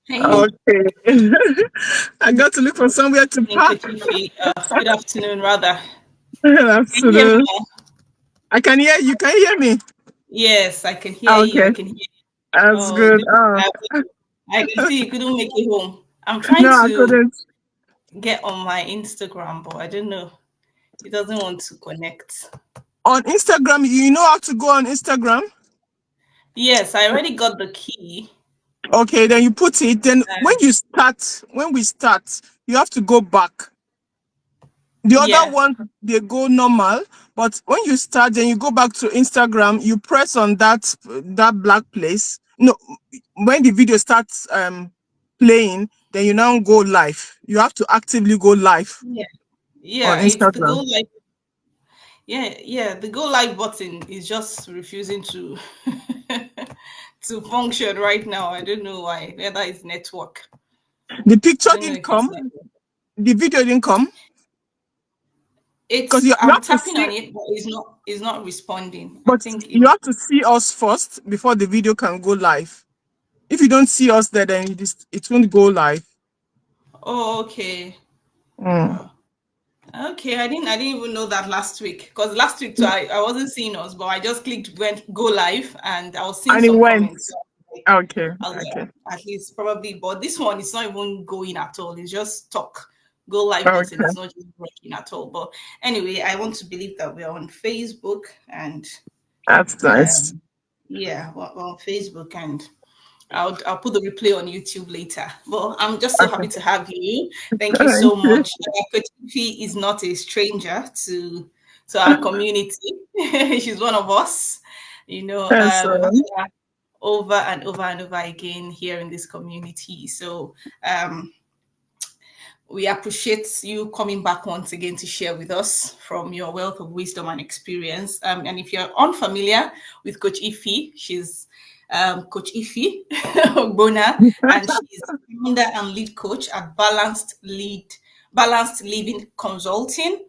Hey, Okay. I got to look for somewhere to Coach park. Ify. Good afternoon, rather. Can you hear me Absolutely. now? I can hear you. Can you hear me? Yes, I can hear you. I Okay. can hear you. That's Oh, good. good. Oh, I can see you couldn't make it home. I'm trying no, I to couldn't. get on my Instagram, but I don't know. It doesn't want to connect. On Instagram, you know how to go on Instagram? Yes, I already got the key. Okay, then you put it. Then Uh, when we start, you have to go back. The other yeah, ones, they go normal, but when you start, then you go back to Instagram, you press on that black place. No, when the video starts playing, then you now go live. You have to actively go live yeah, on yeah. It's the go Instagram. live. Yeah. The go live button is just refusing to to function right now. I don't know why. Whether it's network. The I picture don't know didn't if it's come, network. the video didn't come because It's you I'm have to tapping see, on it, but it's not responding. I but think you it. have to see us first before the video can go live. If you don't see us there, then it won't go live. Oh, okay. Mm. Oh, okay. I didn't even know that last week because last week too, I wasn't seeing us, but I just clicked went go live and I was seeing And it some went. comments. So Okay, I was okay, like, at least probably, but this one is not even going at all. It's just talk. Go live button okay. is not just working at all. But anyway, I want to believe that we're on Facebook and That's nice. um, yeah, we're on Facebook and I'll put the replay on YouTube later. Well, I'm just so happy Okay. to have you. Thank you Thank so you. much. Coach Ify is not a stranger to our community. She's one of us. Yes, We've had her over and over and over again here in this community. So um, we appreciate you coming back once again to share with us from your wealth of wisdom and experience. And if you're unfamiliar with Coach Ify, she's Coach Ify OGBONNA, and she's founder and lead coach at Balanced Living Consulting.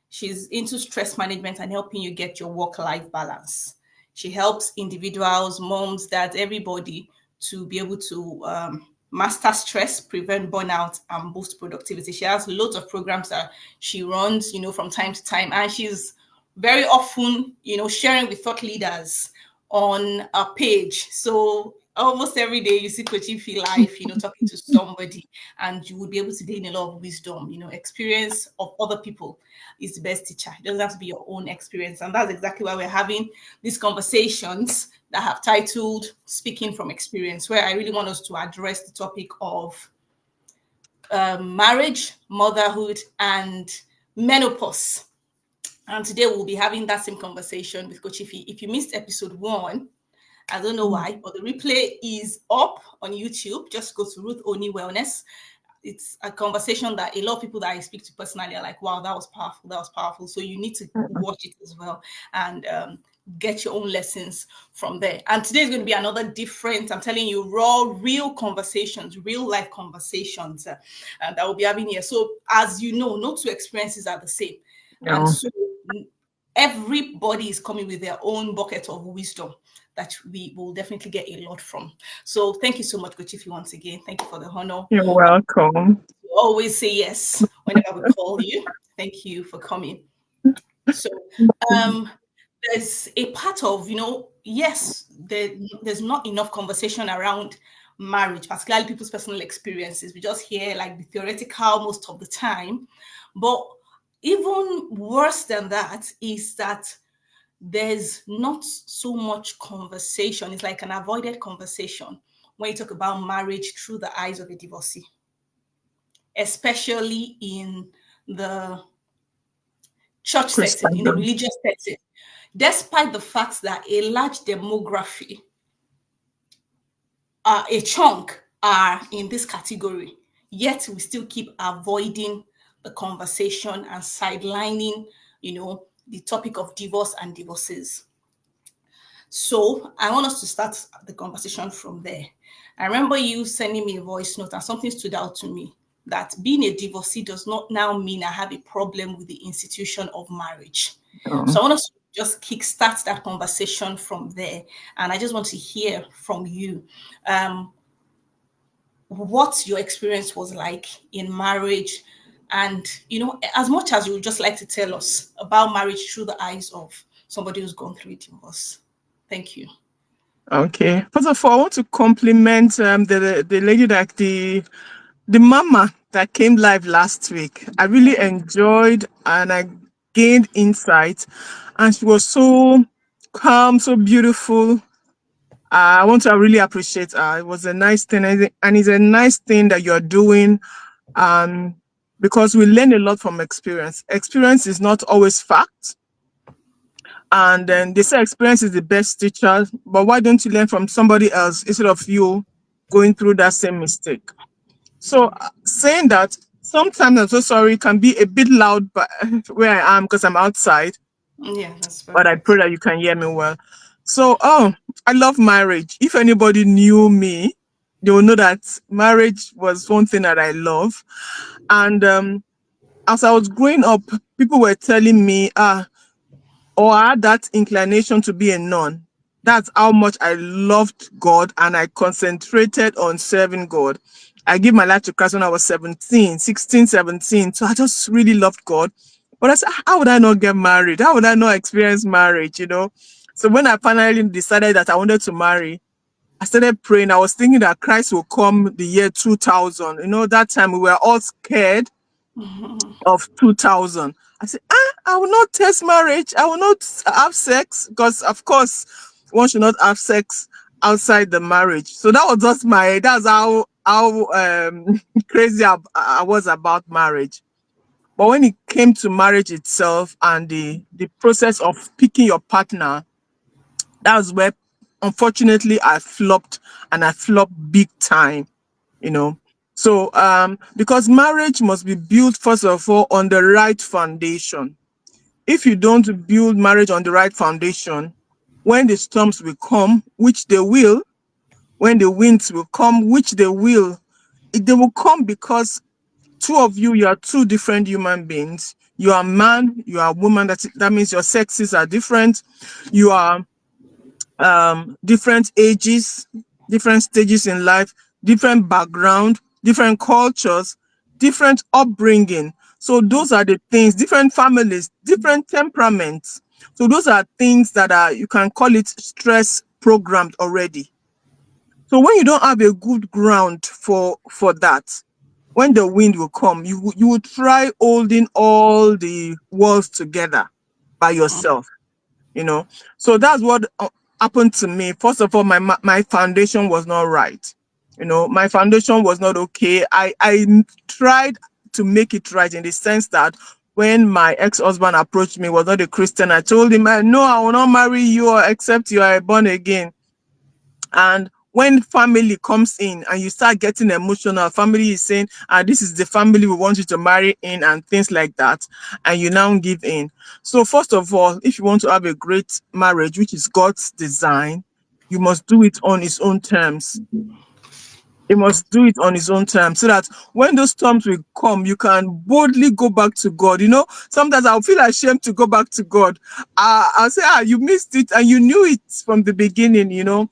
She's into stress management and helping you get your work-life balance. She helps individuals, moms, dads, everybody to be able to master stress, prevent burnout, and boost productivity. She has loads of programs that she runs, from time to time, and she's very often, sharing with thought leaders on a page. So almost every day you see Coach Ify live, talking to somebody, and you would be able to gain a lot of wisdom. Experience of other people is the best teacher. It doesn't have to be your own experience. And that's exactly why we're having these conversations that have titled Speaking from Experience, where I really want us to address the topic of marriage, motherhood, and menopause. And today we'll be having that same conversation with Coach Ify. If you missed episode 1, I don't know why, but the replay is up on YouTube. Just go to Ruth Oni Wellness. It's a conversation that a lot of people that I speak to personally are like, wow, that was powerful. That was powerful. So you need to watch it as well and get your own lessons from there. And today is going to be another different, I'm telling you, raw, real conversations, real life conversations that we'll be having here. So as you know, no two experiences are the same. And no. so everybody is coming with their own bucket of wisdom that we will definitely get a lot from. So thank you so much, Coach Ify, once again. Thank you for the honor. You're welcome. You always say yes whenever we call you. Thank you for coming. So um, there's a part of, yes, there's not enough conversation around marriage, particularly people's personal experiences. We just hear like the theoretical most of the time. But even worse than that is that there's not so much conversation. It's like an avoided conversation when you talk about marriage through the eyes of a divorcee, especially in the church setting, in the Christendom. religious setting, despite the fact that a large demography, a chunk are in this category, yet we still keep avoiding the conversation and sidelining, the topic of divorce and divorces. So I want us to start the conversation from there. I remember you sending me a voice note and something stood out to me that being a divorcee does not now mean I have a problem with the institution of marriage. So No. I want us to just kickstart that conversation from there. And I just want to hear from you. Um, what your experience was like in marriage, and as much as you would just like to tell us about marriage through the eyes of somebody who's gone through a divorce. Thank you. Okay. First of all, I want to compliment the lady, that the mama that came live last week. I really enjoyed and I gained insight, and she was so calm, so beautiful. I want to really appreciate her. It was a nice thing, and it's a nice thing that you're doing, um, because we learn a lot from experience. Experience is not always fact, and then they say experience is the best teacher. But why don't you learn from somebody else instead of you going through that same mistake? So, saying that, sometimes I'm so sorry, it can be a bit loud, but where I am, because I'm outside, Yeah, that's but I pray perfect. that you can hear me well. So, I love marriage. If anybody knew me, they will know that marriage was one thing that I love. And as I was growing up, people were telling me, or I had that inclination to be a nun. That's how much I loved God and I concentrated on serving God. I gave my life to Christ when I was 17, 16, 17. So I just really loved God. But I said, how would I not get married? How would I not experience marriage? So when I finally decided that I wanted to marry, I started praying. I was thinking that Christ will come the year 2000. That time we were all scared of 2000. I said, I will not test marriage. I will not have sex, because, of course, one should not have sex outside the marriage. So that's how crazy I was about marriage. But when it came to marriage itself and the process of picking your partner, that was where, unfortunately, I flopped, and I flopped big time. you know. So, because marriage must be built, first of all, on the right foundation. If you don't build marriage on the right foundation, when the storms will come, which they will, when the winds will come, which they will come because two of you are two different human beings. You are man, you are woman. That means your sexes are different. You are different ages, different stages in life, different background, different cultures, different upbringing. So those are the things, different families, different temperaments. So those are things that you can call it stress programmed already. So when you don't have a good ground for that, when the wind will come, you will try holding all the walls together by yourself you know. So that's what happened to me. First of all, my foundation was not right. My foundation was not okay. I tried to make it right, in the sense that when my ex-husband approached me, was not a Christian, I told him, no, I will not marry you or except you are born again. And when family comes in and you start getting emotional, family is saying, this is the family we want you to marry in, and things like that, and you now give in. So first of all, if you want to have a great marriage, which is God's design, you must do it on his own terms. You must do it on his own terms, so that when those storms will come, you can boldly go back to God. Sometimes I'll feel ashamed to go back to God. I'll say, you missed it and you knew it from the beginning.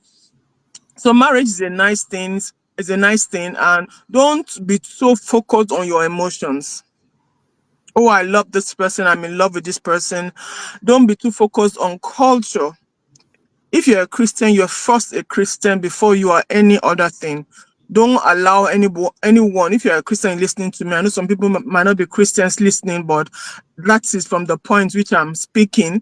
So marriage is a nice thing. It's a nice thing, and don't be so focused on your emotions. Oh, I love this person. I'm in love with this person. Don't be too focused on culture. If you're a Christian, you're first a Christian before you are any other thing. Don't allow anyone. If you're a Christian listening to me, I know some people might not be Christians listening, but that is from the point which I'm speaking.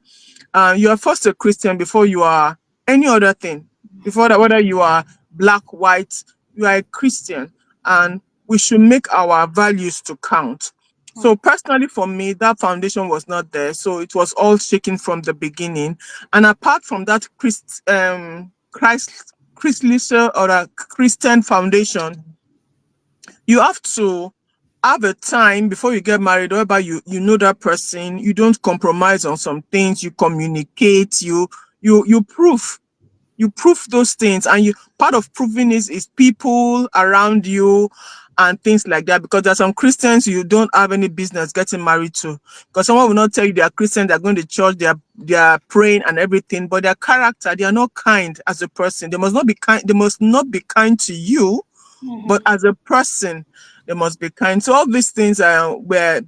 You are first a Christian before you are any other thing. Before that, whether you are black, white, you are a Christian, and we should make our values to count. So personally, for me, that foundation was not there. So it was all shaken from the beginning. And apart from that, Christly or a Christian foundation, you have to have a time before you get married, whereby you know that person, you don't compromise on some things, you communicate, you prove those things, and you part of proving is people around you and things like that. Because there's some Christians you don't have any business getting married to, because someone will not tell you they are Christians, they're going to church, they are praying and everything, but their character, they are not kind as a person. They must not be kind to you but as a person, they must be kind. So all these things were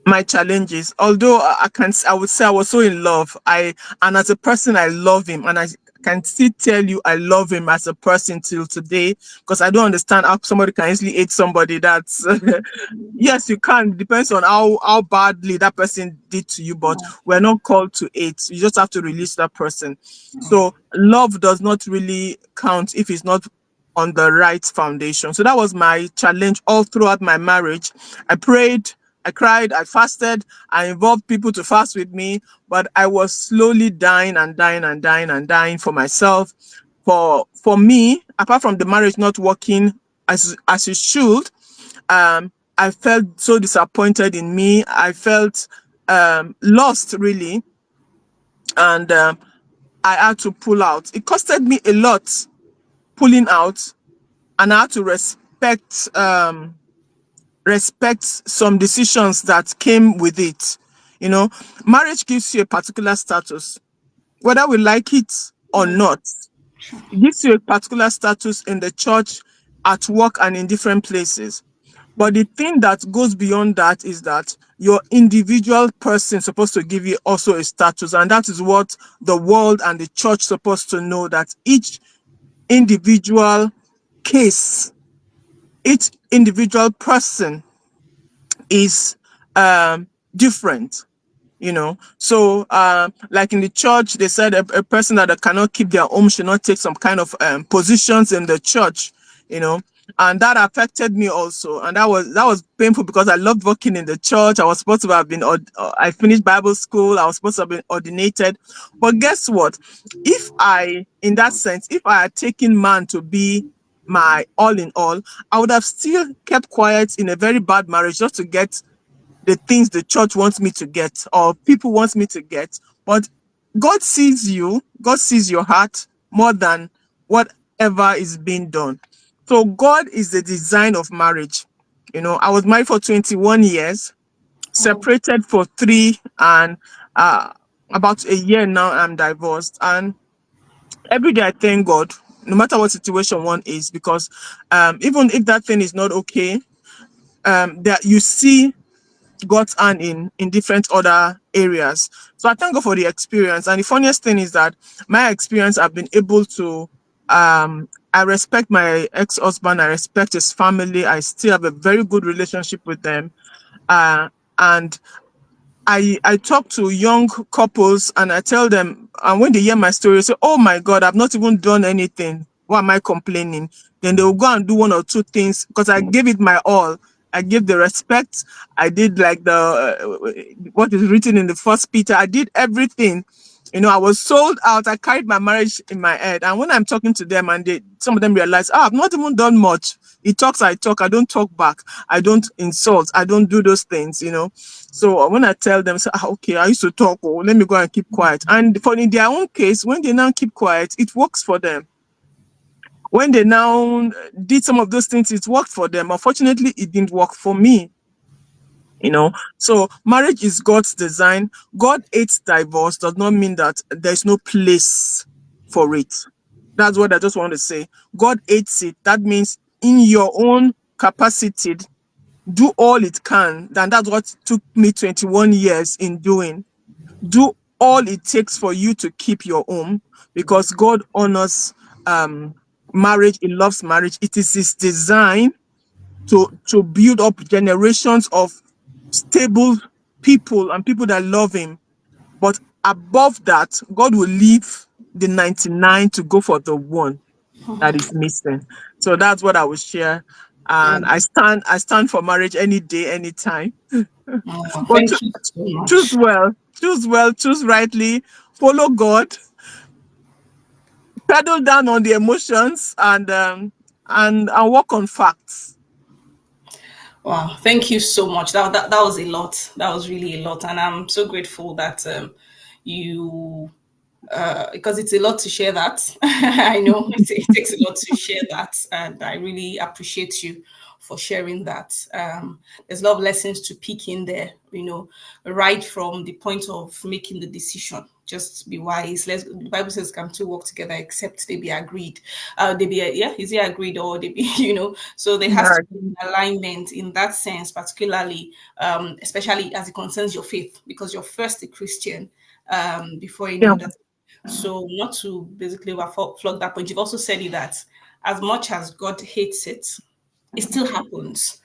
my challenges. Although I would say I was so in love. And as a person, I love him, and I can still tell you I love him as a person till today, because I don't understand how somebody can easily hate somebody that's yes, you can. It depends on how badly that person did to you, but we're not called to hate. You just have to release that person. So love does not really count if it's not on the right foundation. So that was my challenge all throughout my marriage. I prayed, I cried, I fasted, I involved people to fast with me, but I was slowly dying and dying and dying and dying for myself. For me, apart from the marriage not working as it should, I felt so disappointed in me. I felt lost, really, and I had to pull out. It costed me a lot pulling out, and I had to respect some decisions that came with it. You know, marriage gives you a particular status, whether we like it or not. It gives you a particular status in the church, at work, and in different places. But the thing that goes beyond that is that your individual person is supposed to give you also a status. And that is what the world and the church supposed to know, that each individual case, each individual person is different. So like in the church, they said a person that cannot keep their home should not take some kind of positions in the church. And that affected me also, and that was painful, because I loved working in the church. I was supposed to have been I finished Bible school. I was supposed to have been ordinated. But guess what? In that sense, if I had taken man to be my all in all, I would have still kept quiet in a very bad marriage, just to get the things the church wants me to get, or people wants me to get. But God sees you, God sees your heart more than whatever is being done. So God is the design of marriage. I was married for 21 years, separated for 3, and about a year now I'm divorced. And every day I thank God, no matter what situation one is, because even if that thing is not okay, that you see God's hand in different other areas. So I thank God for the experience. And the funniest thing is that my experience, I've been able to I respect my ex-husband, I respect his family, I still have a very good relationship with them. And I talk to young couples, and I tell them, and when they hear my story, they say, "Oh my God, I've not even done anything. Why am I complaining?" Then they will go and do 1 or 2 things, because I gave it my all. I gave the respect. I did like what is written in the First Peter. I did everything. I was sold out. I carried my marriage in my head. And when I'm talking to them, and some of them realize, I've not even done much. He talks, I talk. I don't talk back. I don't insult. I don't do those things. So when I tell them, say, okay, I used to talk, let me go and keep quiet. And for in their own case, when they now keep quiet, it works for them. When they now did some of those things, it worked for them. Unfortunately, it didn't work for me. So marriage is God's design. God hates divorce does not mean that there's no place for it. That's what I just want to say. God hates it. That means in your own capacity, do all it can. And that's what took me 21 years in doing. Do all it takes for you to keep your home, because God honors marriage. He loves marriage. It is his design to build up generations of stable people and people that love him. But above that, God will leave the 99 to go for the one that is missing. So that's what I will share. And I stand for marriage any day, anytime. Oh, But thank you so choose much. well, choose rightly, follow God, pedal down on the emotions, and work on facts. Wow, thank you so much. That was a lot. That was really a lot, and I'm so grateful that you because it's a lot to share that. I know it takes a lot to share that, and I really appreciate you for sharing that. There's a lot of lessons to pick in there, right from the point of making the decision. Just be wise. The Bible says, "Can two work together except they be agreed?" They be yeah, is it agreed or they be So there has Yeah. to be alignment in that sense, particularly, especially as it concerns your faith, because you're first a Christian before any Yeah. other. So not to basically flog that point, you've also said it that as much as God hates it, it still happens.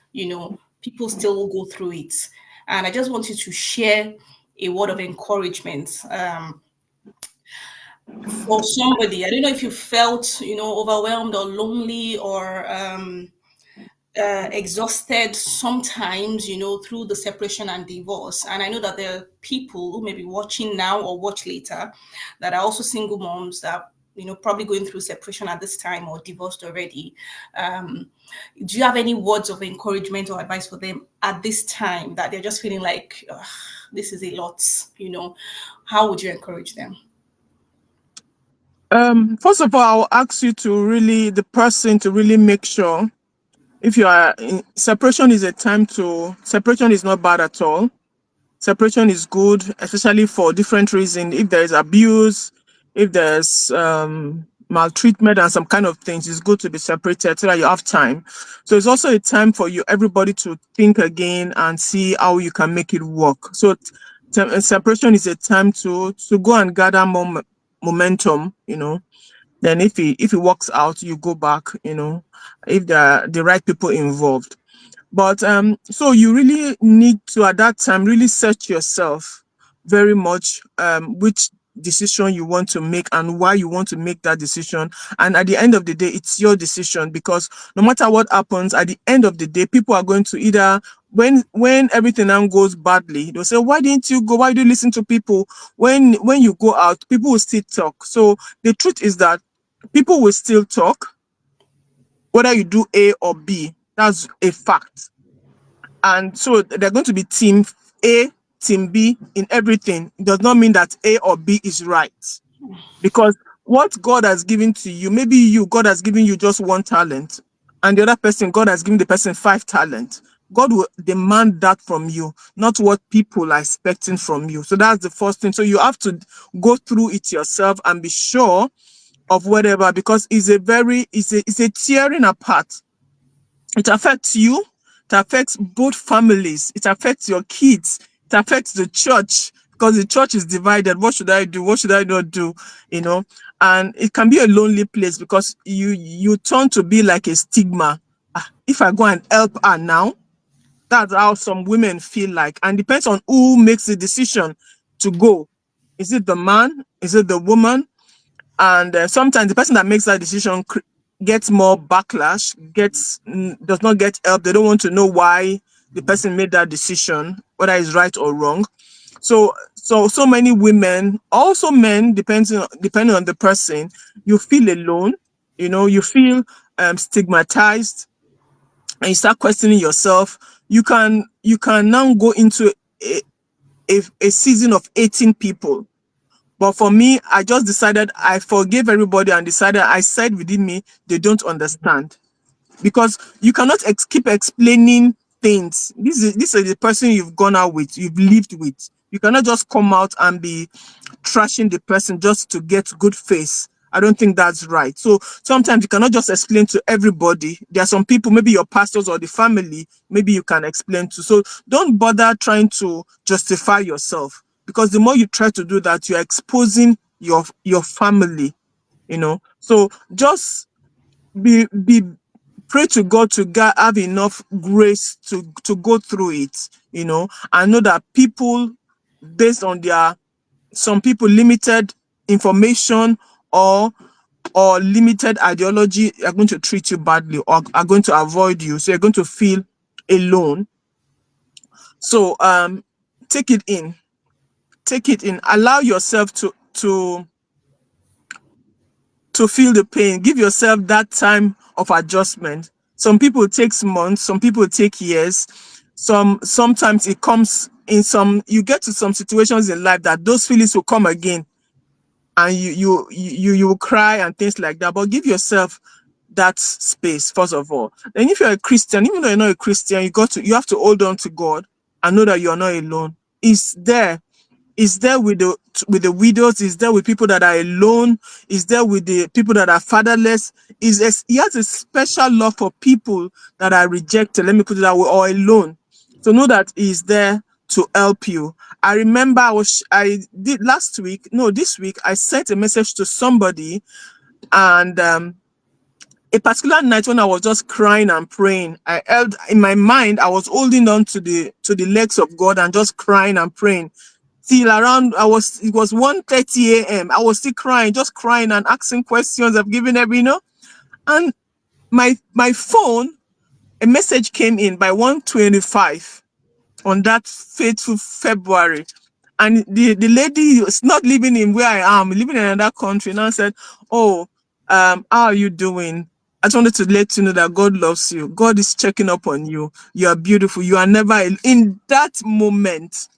People still go through it. And I just wanted to share a word of encouragement for somebody. I don't know if you felt, overwhelmed or lonely or exhausted sometimes, through the separation and divorce. And I know that there are people who may be watching now or watch later that are also single moms that, probably going through separation at this time or divorced already. Do you have any words of encouragement or advice for them at this time that they're just feeling like, "Ugh, this is a lot, How would you encourage them?" First of all, I'll ask you to really, the person to really make sure if you are in separation is a time to, separation is not bad at all. Separation is good, especially for different reasons. If there is abuse, if there's maltreatment and some kind of things, it's good to be separated so that you have time. So it's also a time for you, everybody, to think again and see how you can make it work. So separation is a time to go and gather more momentum, Then if it works out, you go back, if there are the right people involved. But so you really need to at that time really search yourself very much, which decision you want to make and why you want to make that decision. And at the end of the day, it's your decision, because no matter what happens, at the end of the day, people are going to either, when everything now goes badly, they'll say, why didn't you go? Why do you listen to people? When you go out, people will still talk. So the truth is that people will still talk, whether you do A or B. That's a fact. And so they're going to be team A, team B in everything. It does not mean that A or B is right. Because what God has given to you, maybe God has given you just one talent, and the other person, God has given the person 5 talents. God will demand that from you, not what people are expecting from you. So that's the first thing. So you have to go through it yourself and be sure of whatever, because it's a tearing apart. It affects you. It affects both families. It affects your kids. It affects the church, because the church is divided. What should I do? What should I not do? And it can be a lonely place, because you turn to be like a stigma. If I go and help her now, that's how some women feel like. And depends on who makes the decision to go. Is it the man? Is it the woman? And sometimes the person that makes that decision gets more backlash, does not get help. They don't want to know why the person made that decision, whether it's right or wrong. So many women, also men, depending on the person, you feel alone. You feel stigmatized, and you start questioning yourself. You can now go into a season of 18 people. But for me, I just decided, I forgave everybody and decided, I said within me, they don't understand. Because you cannot keep explaining things. This is the person you've gone out with, you've lived with. You cannot just come out and be trashing the person just to get good face. I don't think that's right. So sometimes you cannot just explain to everybody. There are some people, maybe your pastors or the family, maybe you can explain to. So don't bother trying to justify yourself, because the more you try to do that, you're exposing your family. So just be pray to God to have enough grace to go through it. I know that people, based on some people limited information, or limited ideology, are going to treat you badly or are going to avoid you. So you're going to feel alone. So take it in. Take it in. Allow yourself to feel the pain. Give yourself that time of adjustment. Some people it takes months, some people it take years. Sometimes it comes in you get to some situations in life that those feelings will come again, and you will cry and things like that. But give yourself that space first of all. Then if you're a Christian, even though you're not a Christian, you have to hold on to God and know that you're not alone. It's there. Is there with the widows, is there with people that are alone, is there with the people that are fatherless. He has a special love for people that are rejected, let me put it that way, or alone. So know that he's there to help you. I remember I did last week, no, this week, I sent a message to somebody, and a particular night when I was just crying and praying, I held in my mind, I was holding on to the legs of God and just crying and praying till around it was 1:30 a.m. I was still crying, just crying and asking questions. I've given and my phone, a message came in by 1:25 on that fateful February. And the lady is not living in where I am, living in another country, now said, "Oh, how are you doing? I just wanted to let you know that God loves you. God is checking up on you. You are beautiful. You are never in that moment."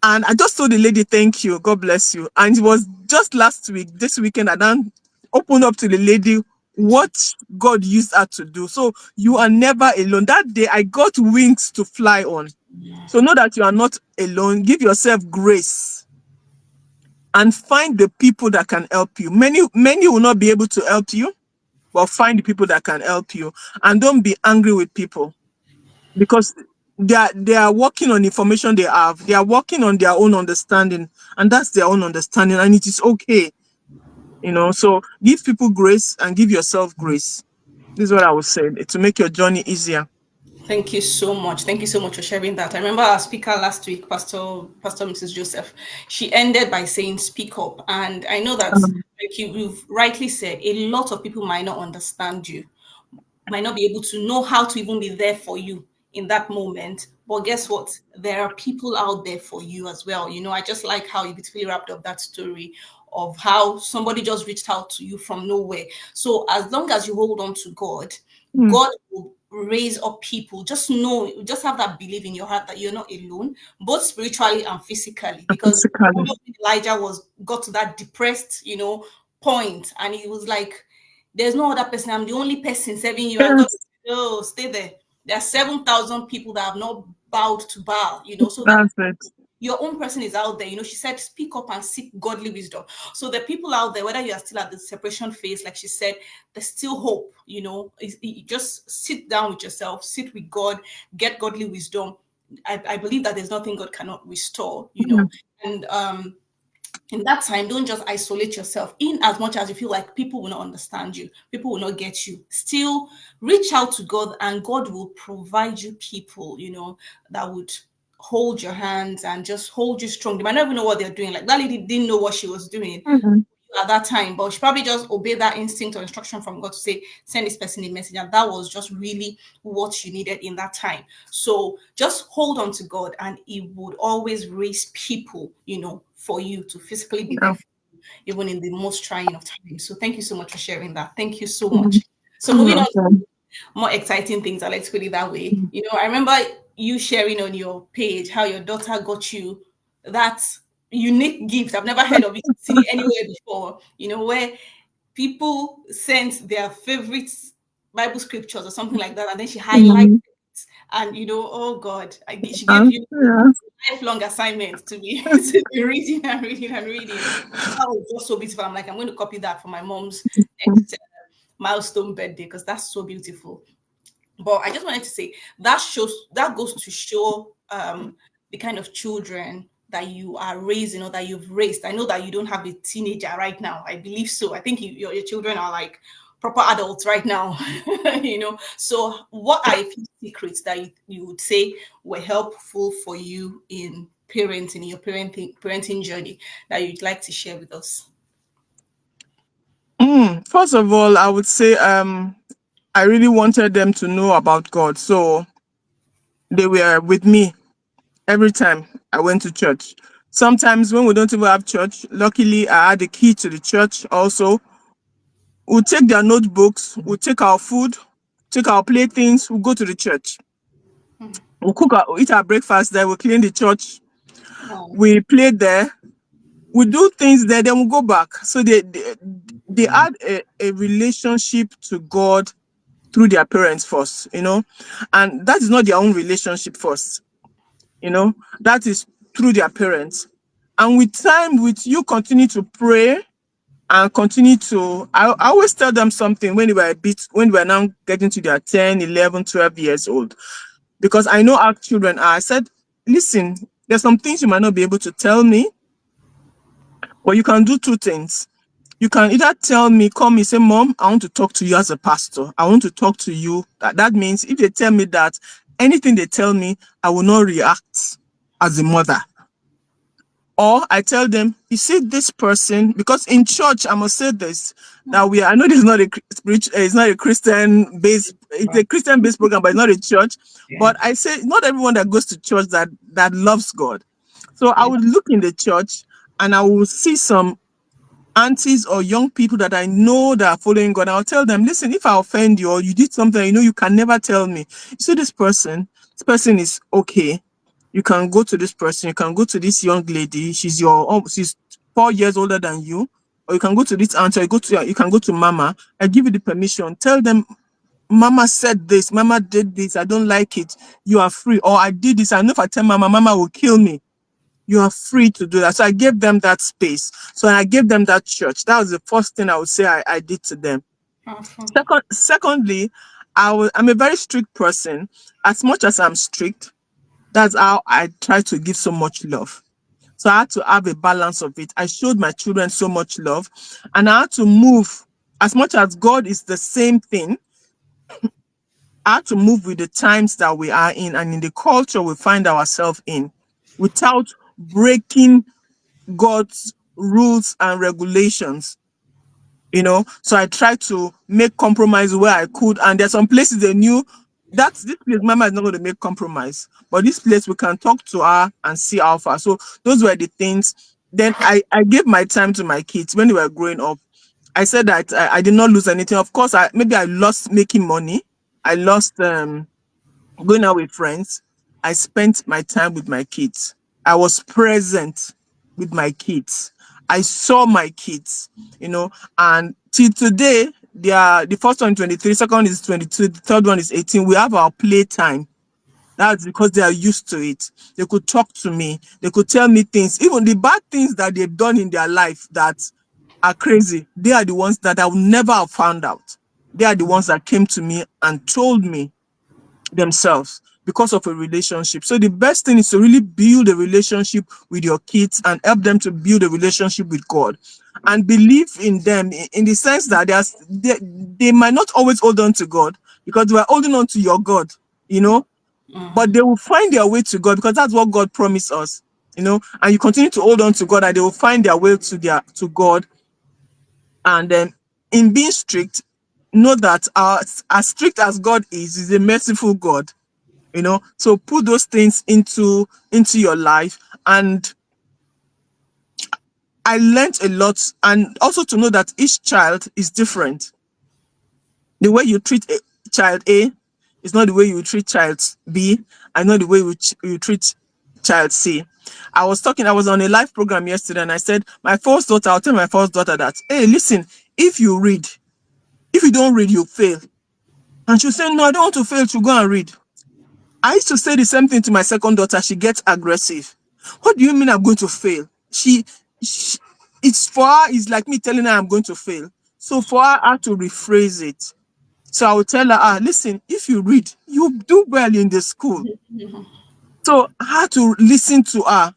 And I just told the lady, "Thank you. God bless you." And it was just last week, this weekend, I then opened up to the lady what God used her to do. So you are never alone. That day, I got wings to fly on. So know that you are not alone. Give yourself grace and find the people that can help you. Many will not be able to help you, but find the people that can help you. And don't be angry with people, because they are working on information they have. They are working on their own understanding, and that's their own understanding, and it is okay. So give people grace and give yourself grace. This is what I would say to make your journey easier. Thank you so much. Thank you so much for sharing that. I remember our speaker last week, Pastor Mrs. Joseph. She ended by saying, "Speak up." And I know that, Um, like you've rightly said, a lot of people might not understand you, might not be able to know how to even be there for you in that moment. But guess what? There are people out there for you as well. I just like how you beautifully wrapped up that story of how somebody just reached out to you from nowhere. So as long as you hold on to God, mm, God will raise up people. Just know, just have that belief in your heart that you're not alone, both spiritually and physically. Because Physically. Elijah got to that depressed, point, and he was like, "There's no other person. I'm the only person serving you." And God, Yes, "Oh, stay there. There are 7,000 people that have not bowed to Baal. So that that's it. your own person is out there. She said, speak up and seek godly wisdom. So the people out there, whether you are still at the separation phase, like she said, there's still hope. Just sit down with yourself, sit with God, get godly wisdom. I believe that there's nothing God cannot restore. Mm, And in that time, don't just isolate yourself. In as much as you feel like people will not understand you, people will not get you, still reach out to God, and God will provide you people, that would hold your hands and just hold you strong. They might not even know what they're doing. Like that lady didn't know what she was doing mm, at that time, but she probably just obeyed that instinct or instruction from God to say, send this person a message. And that was just really what you needed in that time. So just hold on to God, and He would always raise people, for you to physically be yeah. there for you, even in the most trying of times. So thank you so much for sharing that. Thank you so Mm, much. So moving on to okay. more exciting things, I like to put it that way. I remember you sharing on your page how your daughter got you that unique gift. I've never heard of it, seen it anywhere before, where people sent their favorite Bible scriptures or something like that, and then she highlighted Mm, it. And oh God, she gave yeah. you a lifelong assignment to be to be reading and reading and reading. That was just so beautiful. I'm like, I'm going to copy that for my mom's next milestone birthday, because that's so beautiful. But I just wanted to say that goes to show the kind of children that you are raising or that you've raised. I know that you don't have a teenager right now. I believe so. I think your children are like proper adults right now. So what are a few secrets that you would say were helpful for you in parenting, your parenting journey, that you'd like to share with us? First of all, I would say I really wanted them to know about God. So they were with me every time I went to church. Sometimes when we don't even have church, luckily I had the key to the church also. We'll take their notebooks, we'll take our food, take our playthings, we'll go to the church. We'll eat our breakfast there, we'll clean the church, Wow. we play there, We do things there, then we go back. So they add a relationship to God through their parents first, and that is not their own relationship first, that is through their parents. And with time, with you continue to pray and continue to, I always tell them something when they were when they were now getting to their 10, 11, 12 years old, because I know our children are. I said, listen, there's some things you might not be able to tell me, but you can do two things. You can either tell me, call me, say, Mom, I want to talk to you as a pastor. I want to talk to you. That means if they tell me that, anything they tell me, I will not react as a mother. Or I tell them, you see this person, because in church, I must say this, that I know this is not it's not a Christian based, it's a Christian based program, but it's not a church. Yeah. But I say, not everyone that goes to church that loves God. So I Yeah. would look in the church and I will see some aunties or young people that I know that are following God. I'll tell them, listen, if I offend you or you did something, you can never tell me. You see this person is okay. You can go to this person, you can go to this young lady. She's 4 years older than you. Or you can go to this auntie, or you can go to mama. I give you the permission. Tell them, Mama said this, Mama did this, I don't like it. You are free. Or I did this. I know if I tell Mama will kill me. You are free to do that. So I gave them that space. So I gave them that church. That was the first thing I would say I did to them. Awesome. Secondly, I'm a very strict person. As much as I'm strict, that's how I try to give so much love. So I had to have a balance of it. I showed my children so much love, and I had to move. As much as God is the same thing, I had to move with the times that we are in and in the culture we find ourselves in, without breaking God's rules and regulations. So I tried to make compromise where I could, and there's some places they knew that this place Mama is not going to make compromise, but this place we can talk to her and see how far. So those were the things. Then I gave my time to my kids when they were growing up. I said that I did not lose anything. Of course, maybe I lost making money. I lost going out with friends. I spent my time with my kids. I was present with my kids. I saw my kids, and till today, the first one is 23, second one is 22, the third one is 18. We have our playtime. That's because they are used to it. They could talk to me. They could tell me things, even the bad things that they've done in their life that are crazy. They are the ones that I would never have found out. They are the ones that came to me and told me themselves because of a relationship. So the best thing is to really build a relationship with your kids and help them to build a relationship with God, and believe in them in the sense that they might not always hold on to God because they are holding on to your God, but they will find their way to God because that's what God promised us, and you continue to hold on to God and they will find their way to God. And then in being strict, know that as strict as God is a merciful God. So put those things into your life. And I learned a lot, and also to know that each child is different. The way you treat child A is not the way you treat child B, and not the way you treat child C. I was on a live program yesterday, and I said, I'll tell my first daughter that, hey, listen, if you don't read, you fail. And she'll say, no, I don't want to fail, to go and read. I used to say the same thing to my second daughter. She gets aggressive. What do you mean I'm going to fail? It's for her, it's like me telling her I'm going to fail. So for her, I have to rephrase it. So I will tell her, listen, if you read, you do well in the school. So I have to listen to her.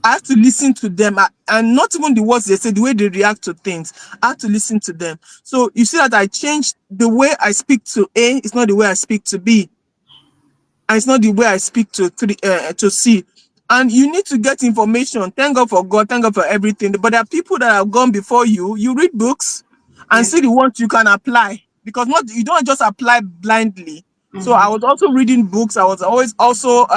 I have to listen to them, and not even the words they say, the way they react to things. I have to listen to them. So you see that I changed the way I speak to A. It's not the way I speak to B. And it's not the way I speak to C. And you need to get information. Thank God for God. Thank God for everything. But there are people that have gone before you. You read books and Yeah. see the ones you can apply, because you don't just apply blindly. So I Mm-hmm. was also reading books. I was always also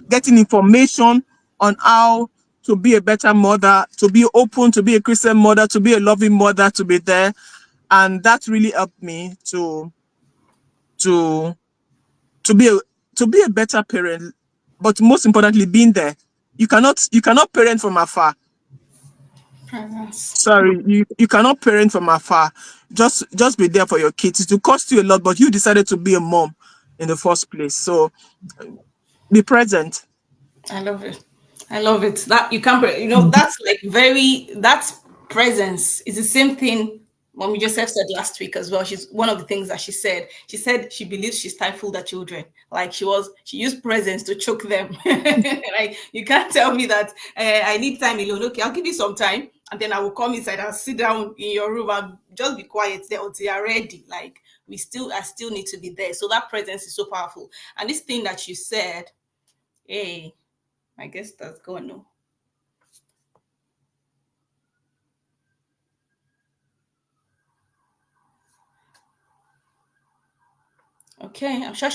getting information on how to be a better mother, to be open, to be a Christian mother, to be a loving mother, to be there. And that really helped me to to be a better parent, but most importantly, being there. You cannot parent from afar. Presence. Sorry, you cannot parent from afar. Just be there for your kids. It will cost you a lot, but you decided to be a mom in the first place. So be present. I love it. I love it. That you can't, that's like that's presence. It's the same thing Mommy Joseph said last week as well. She's one of the things that she said. She said she believes she stifled her children. Like she used presence to choke them. Like you can't tell me that I need time alone. Okay, I'll give you some time, and then I will come inside and sit down in your room and just be quiet there until you're ready. Like I still need to be there. So that presence is so powerful. And this thing that you said, hey, I guess that's gone. No. Okay, I'm sure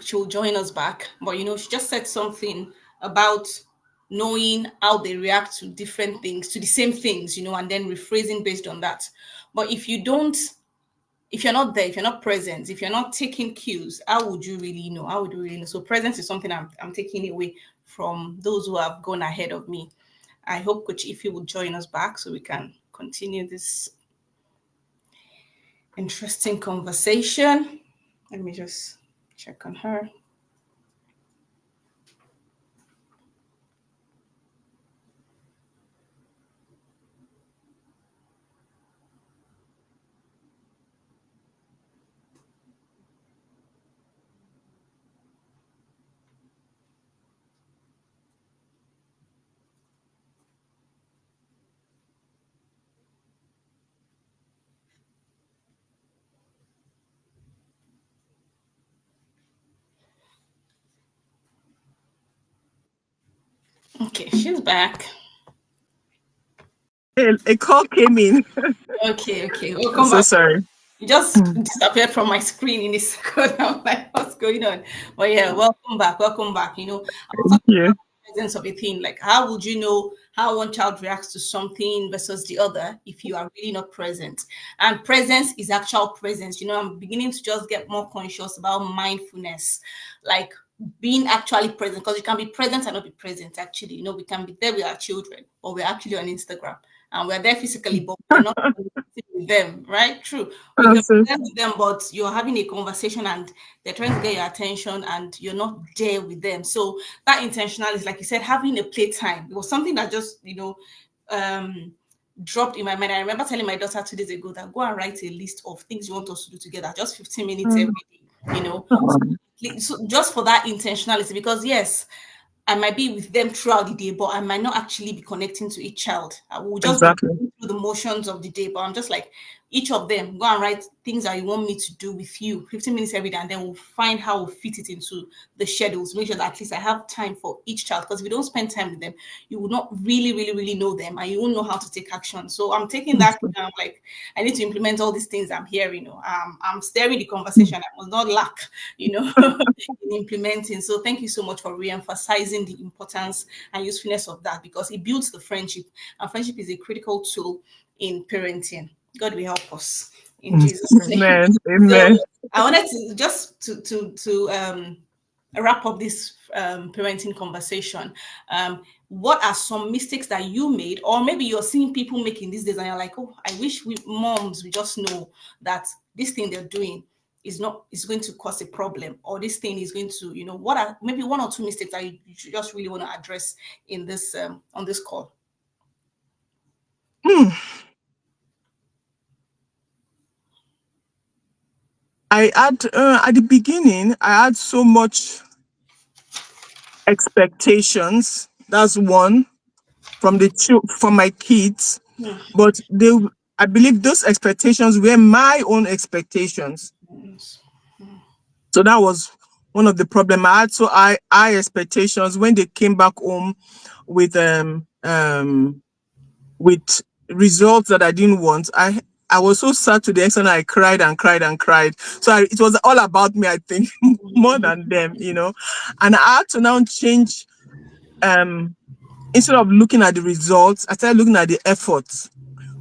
she'll join us back. But she just said something about knowing how they react to different things, to the same things, and then rephrasing based on that. But if you're not there, if you're not present, if you're not taking cues, how would you really know? How would you really know? So presence is something I'm taking away from those who have gone ahead of me. I hope Coach Ify will join us back so we can continue this interesting conversation. Let me just check on her. Okay, she's back. A call came in. Okay, okay. I'm Welcome so back. sorry. You just Hmm. disappeared from my screen in a second. I'm like, what's going on? But yeah, welcome back. Welcome back. I was talking Yeah. about the presence of a thing. Like, how would you know how one child reacts to something versus the other if you are really not present? And presence is actual presence. I'm beginning to just get more conscious about mindfulness, like being actually present, because you can be present and not be present. Actually, we can be there with our children, or we're actually on Instagram and we're there physically, but we're not with them, right? True. We I'm can so present with them, but you're having a conversation and they're trying to get your attention and you're not there with them. So that intentional is, like you said, having a playtime. It was something that just, um, dropped in my mind. I remember telling my daughter 2 days ago that go and write a list of things you want us to do together, just 15 minutes every day, So just for that intentionality, because yes, I might be with them throughout the day, but I might not actually be connecting to each child. I will just be exactly. going through the motions of the day, but I'm just like, each of them, go and write things that you want me to do with you, 15 minutes every day, and then we'll find how we'll fit it into the schedules. Make sure that at least I have time for each child. Because if you don't spend time with them, you will not really, really, really know them and you won't know how to take action. So I'm taking that, like, I need to implement all these things I'm hearing. I'm steering the conversation. I must not lack, in implementing. So thank you so much for re-emphasizing the importance and usefulness of that, because it builds the friendship, and friendship is a critical tool in parenting. God will help us in Jesus' name. Amen. So Amen. I wanted to just to wrap up this parenting conversation. What are some mistakes that you made, or maybe you're seeing people making these days, and you're like, oh, I wish we moms we just know that this thing they're doing is going to cause a problem, or this thing is going to, what are maybe one or two mistakes that you just really want to address in this on this call. Hmm. I had at the beginning, I had so much expectations. That's one from my kids, Hmm. but I believe those expectations were my own expectations. Yes. So that was one of the problem. I had so high expectations when they came back home with with results that I didn't want. I was so sad to the extent I cried and cried and cried. So it was all about me, I think, more than them. And I had to now change. Um, Instead of looking at the results, I started looking at the efforts.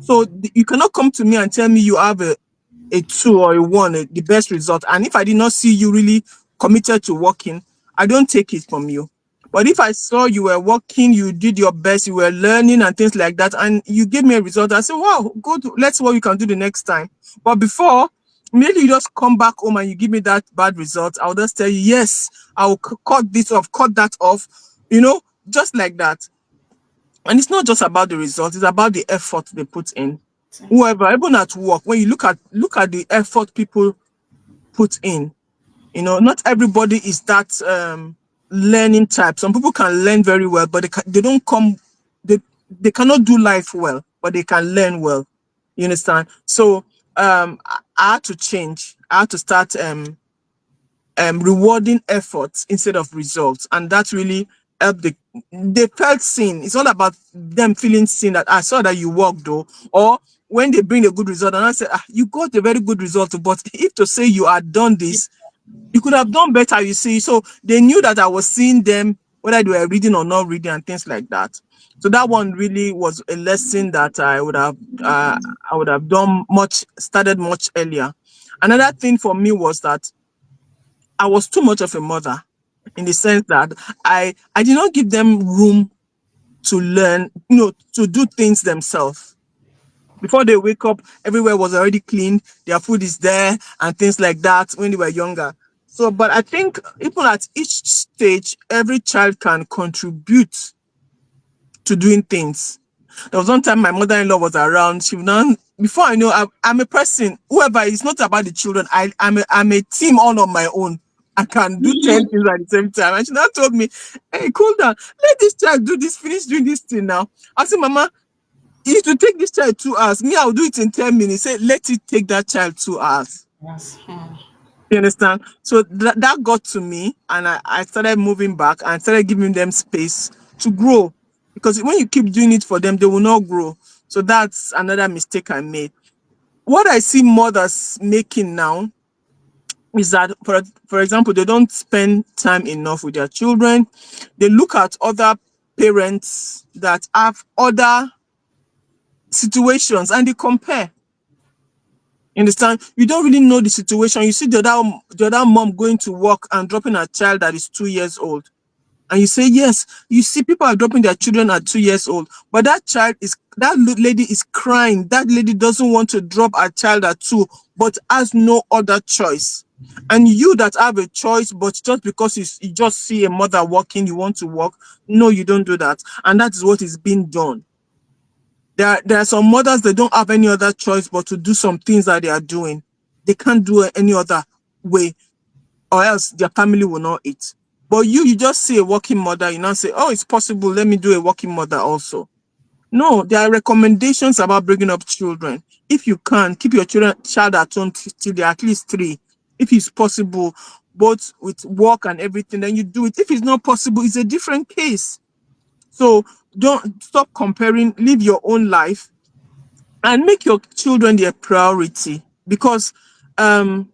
So you cannot come to me and tell me you have a two or a one, the best result. And if I did not see you really committed to working, I don't take it from you. But if I saw you were working, you did your best, you were learning and things like that, and you give me a result, I say, wow, good, let's see what we can do the next time. But before, maybe you just come back home and you give me that bad result, I'll just tell you, yes, I'll cut this off, cut that off, just like that. And it's not just about the result, it's about the effort they put in. Whoever, even at work, when you look at the effort people put in, not everybody is that learning type. Some people can learn very well, but they don't come, they cannot do life well, but they can learn well. You understand? So I had to change. I had to start rewarding efforts instead of results, and that really helped. They felt seen. It's all about them feeling seen, that I saw that you worked though, or when they bring a good result and I say, you got a very good result, but if to say you had done this, you could have done better, you see. So they knew that I was seeing them, whether they were reading or not reading and things like that. So that one really was a lesson that I would have started much earlier. Another thing for me was that I was too much of a mother, in the sense that I did not give them room to learn, to do things themselves. Before they wake up, everywhere was already clean, their food is there, and things like that when they were younger. So, but I think even at each stage, every child can contribute to doing things. There was one time my mother-in-law was around. She would not, before I know, I'm a person, whoever, it's not about the children. I'm a team all on my own. I can do 10 things at the same time. And she now told me, hey, cool down. Let this child do this, finish doing this thing now. I said, Mama, it to take this child 2 hours. Me, I'll do it in 10 minutes. Say, let it take that child 2 hours. Yes. You understand? So that got to me, and I started moving back and started giving them space to grow. Because when you keep doing it for them, they will not grow. So that's another mistake I made. What I see mothers making now is that, for example, they don't spend time enough with their children. They look at other parents that have other situations and they compare. You understand? You don't really know the situation. You see the other mom going to work and dropping a child that is 2 years old. And you say, yes, you see people are dropping their children at 2 years old. But that lady is crying. That lady doesn't want to drop a child at 2, but has no other choice. And you that have a choice, but just because you just see a mother working, you want to work. No, you don't do that. And that is what is being done. There are some mothers that don't have any other choice but to do some things that they are doing. They can't do it any other way, or else their family will not eat. But you just see a working mother, you now say, oh, it's possible, let me do a working mother also. No, there are recommendations about bringing up children. If you can, keep your child at home till they're at least 3. If it's possible, both with work and everything, then you do it. If it's not possible, it's a different case. So don't stop comparing, live your own life and make your children their priority, because you're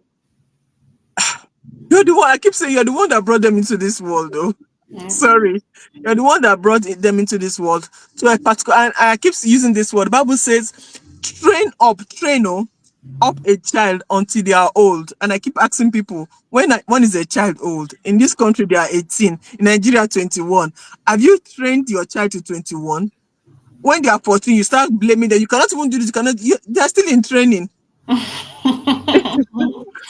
the one, I keep saying, you're the one that brought them into this world though. Sorry. You're the one that brought them into this world. So I particular, and I keep using this word. The Bible says, train up a child until they are old. And I keep asking people, when is a child old? In this country, they are 18. In Nigeria, 21. Have you trained your child to 21? When they are 14, you start blaming them. You cannot even do this. They are still in training.